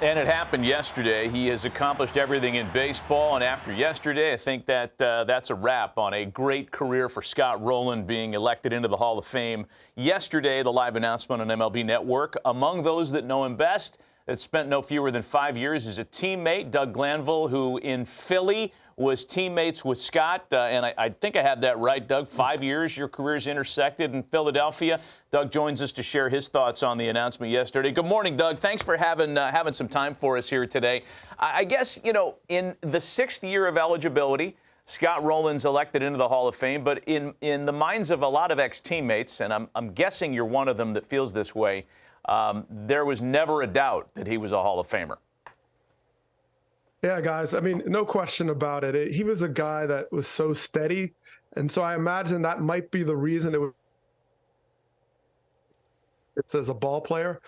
And it happened yesterday. He has accomplished everything in baseball, and after yesterday, I think that that's a wrap on a great career for Scott Rolen being elected into the Hall of Fame. Yesterday, the live announcement on MLB Network. Among those that know him best, that spent no fewer than 5 years as a teammate, Doug Glanville, who in Philly was teammates with Scott. And I think I had that right, Doug. 5 years, your careers intersected in Philadelphia. Doug joins us to share his thoughts on the announcement yesterday. Good morning, Doug. Thanks for having some time for us here today. I guess, you know, in the 6th year of eligibility, Scott Rolen's elected into the Hall of Fame. But in the minds of a lot of ex-teammates, and I'm guessing you're one of them that feels this way, there was never a doubt that he was a Hall of Famer. Yeah, guys, I mean, no question about it. He was a guy that was so steady. And so I imagine that might be the reason it's as a ball player.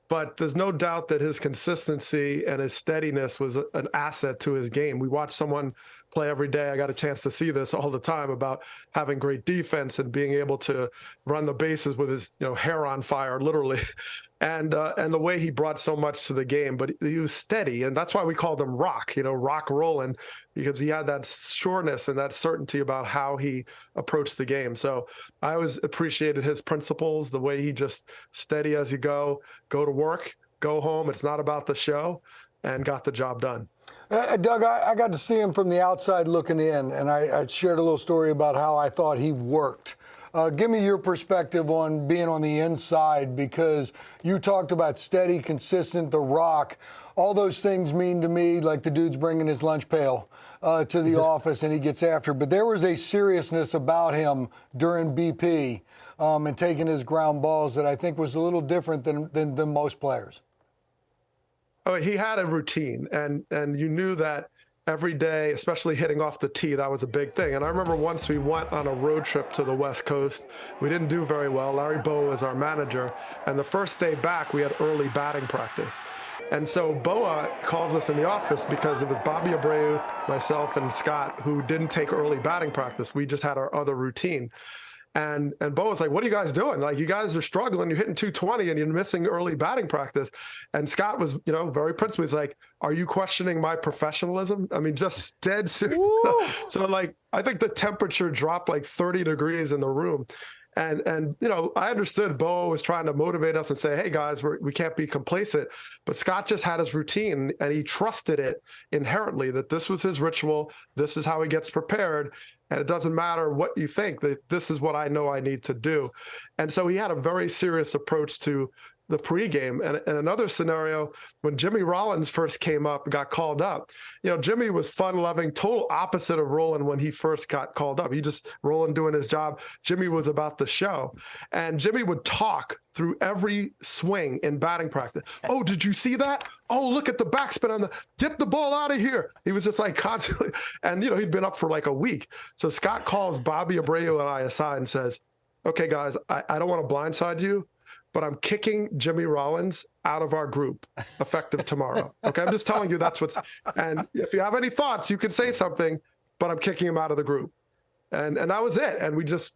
But there's no doubt that his consistency and his steadiness was an asset to his game. We watch someone play every day. I got a chance to see this all the time about having great defense and being able to run the bases with his, hair on fire, literally. And the way he brought so much to the game, but he was steady, and that's why we called him Rock, Rock Rolen, because he had that sureness and that certainty about how he approached the game. So I always appreciated his principles, the way he just steady as you go to work, go home. It's not about the show, and got the job done. Doug, I got to see him from the outside looking in, and I shared a little story about how I thought he worked. Give me your perspective on being on the inside, because you talked about steady, consistent, the Rock. All those things mean to me like the dude's bringing his lunch pail to the office and he gets after. But there was a seriousness about him during BP and taking his ground balls that I think was a little different than most players. Oh, he had a routine, and you knew that every day, especially hitting off the tee, that was a big thing. And I remember once we went on a road trip to the West Coast. We didn't do very well. Larry Bowa was our manager. And the first day back, we had early batting practice. And so Bowa calls us in the office because it was Bobby Abreu, myself, and Scott who didn't take early batting practice. We just had our other routine. And Bo was like, what are you guys doing? Like, you guys are struggling. You're hitting 220 and you're missing early batting practice. And Scott was, very principled. He's like, are you questioning my professionalism? I mean, just dead serious. So, like, I think the temperature dropped like 30 degrees in the room. And I understood Bo was trying to motivate us and say, hey, guys, we can't be complacent. But Scott just had his routine, and he trusted it inherently that this was his ritual. This is how he gets prepared. And it doesn't matter what you think, that this is what I know I need to do. And so he had a very serious approach to the pregame. And another scenario, when Jimmy Rollins first came up and got called up, Jimmy was fun-loving, total opposite of Rolen when he first got called up. Rolen doing his job. Jimmy was about the show. And Jimmy would talk through every swing in batting practice. Oh, did you see that? Oh, look at the backspin get the ball out of here. He was just like constantly, and he'd been up for like a week. So Scott calls Bobby Abreu and I aside and says, okay, guys, I don't want to blindside you, but I'm kicking Jimmy Rollins out of our group effective tomorrow. Okay, I'm just telling you and if you have any thoughts, you can say something, but I'm kicking him out of the group. And that was it. And we just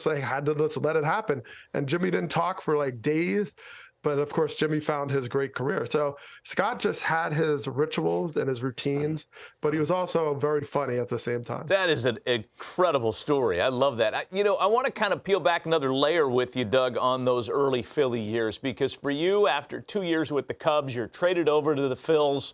like had to let's let it happen. And Jimmy didn't talk for like days. But of course, Jimmy found his great career. So Scott just had his rituals and his routines, but he was also very funny at the same time. That is an incredible story. I love that. I want to kind of peel back another layer with you, Doug, on those early Philly years, because for you, after 2 years with the Cubs, you're traded over to the Phils.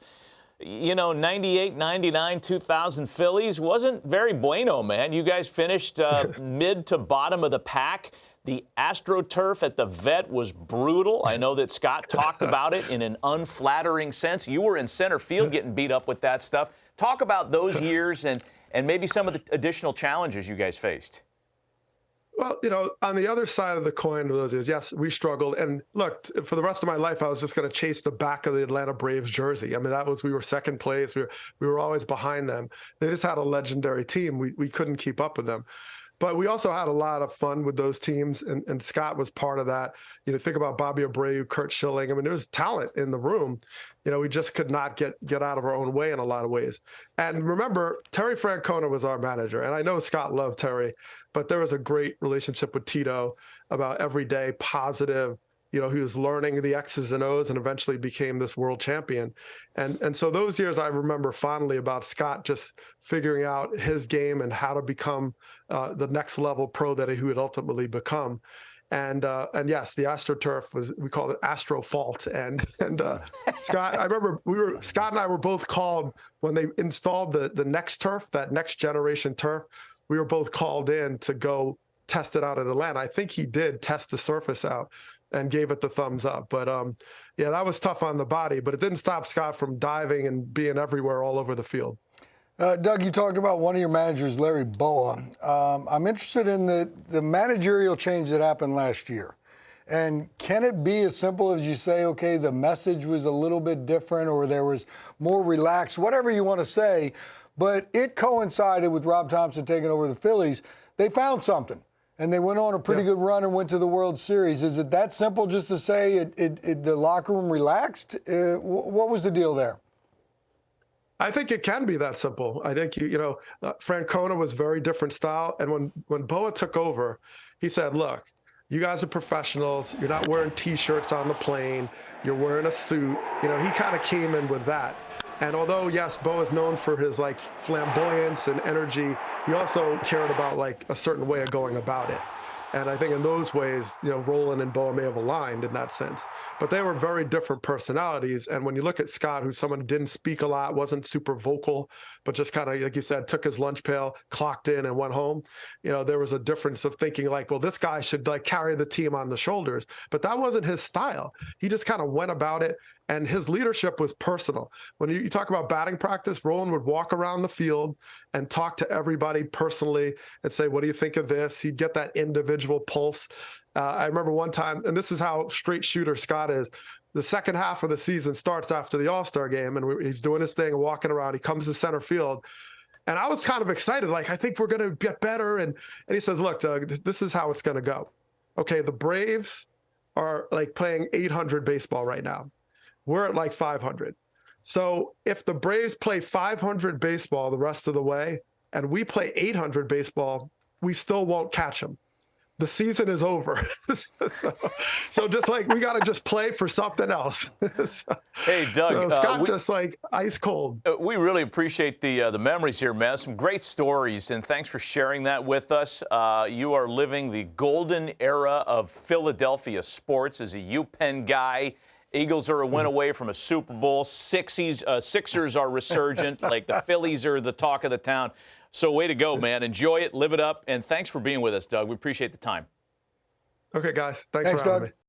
98, 99, 2000 Phillies wasn't very bueno, man. You guys finished mid to bottom of the pack. The AstroTurf at the Vet was brutal. I know that Scott talked about it in an unflattering sense. You were in center field getting beat up with that stuff. Talk about those years and maybe some of the additional challenges you guys faced. Well, on the other side of the coin of those years, yes, we struggled. And look, for the rest of my life, I was just going to chase the back of the Atlanta Braves jersey. I mean, we were second place. We were always behind them. They just had a legendary team. We couldn't keep up with them. But we also had a lot of fun with those teams, and Scott was part of that. Think about Bobby Abreu, Curt Schilling. I mean, there was talent in the room. We just could not get out of our own way in a lot of ways. And remember, Terry Francona was our manager, and I know Scott loved Terry, but there was a great relationship with Tito about every day, positive, he was learning the X's and O's and eventually became this world champion. And so those years I remember fondly about Scott just figuring out his game and how to become the next level pro that he would ultimately become. And yes, the AstroTurf we called it AstroFault. And Scott, I remember Scott and I were both called when they installed the next turf, that next generation turf. We were both called in to go test it out in Atlanta. I think he did test the surface out and gave it the thumbs up. But yeah, that was tough on the body, but it didn't stop Scott from diving and being everywhere all over the field. Doug, you talked about one of your managers, Larry Boa. I'm interested in the managerial change that happened last year. And can it be as simple as you say, okay, the message was a little bit different or there was more relaxed, whatever you want to say, but it coincided with Rob Thompson taking over the Phillies. They found something, and they went on a pretty good run and went to the World Series. Is it that simple just to say the locker room relaxed? What was the deal there? I think it can be that simple. I think, Francona was very different style. And when Boa took over, he said, look, you guys are professionals. You're not wearing T-shirts on the plane. You're wearing a suit. He kind of came in with that. And although, yes, Boa is known for his flamboyance and energy, he also cared about a certain way of going about it. And I think in those ways, Rolen and Boa may have aligned in that sense. But they were very different personalities. And when you look at Scott, who's someone who didn't speak a lot, wasn't super vocal, but just kind of, like you said, took his lunch pail, clocked in and went home, there was a difference of thinking well, this guy should carry the team on the shoulders. But that wasn't his style. He just kind of went about it. And his leadership was personal. When you talk about batting practice, Rolen would walk around the field and talk to everybody personally and say, what do you think of this? He'd get that individual pulse. I remember one time, and this is how straight shooter Scott is, the second half of the season starts after the All-Star game, and he's doing his thing and walking around. He comes to center field. And I was kind of excited, I think we're going to get better. And he says, look, Doug, this is how it's going to go. Okay, the Braves are playing 800 baseball right now. We're at 500. So if the Braves play 500 baseball the rest of the way and we play 800 baseball, we still won't catch them. The season is over. so just we got to just play for something else. Hey, Doug. So Scott just ice cold. We really appreciate the memories here, man. Some great stories, and thanks for sharing that with us. You are living the golden era of Philadelphia sports as a UPenn guy. Eagles are a win away from a Super Bowl. Sixers are resurgent. The Phillies are the talk of the town. So way to go, man. Enjoy it, live it up, and thanks for being with us, Doug. We appreciate the time. Okay, guys. Thanks for having me.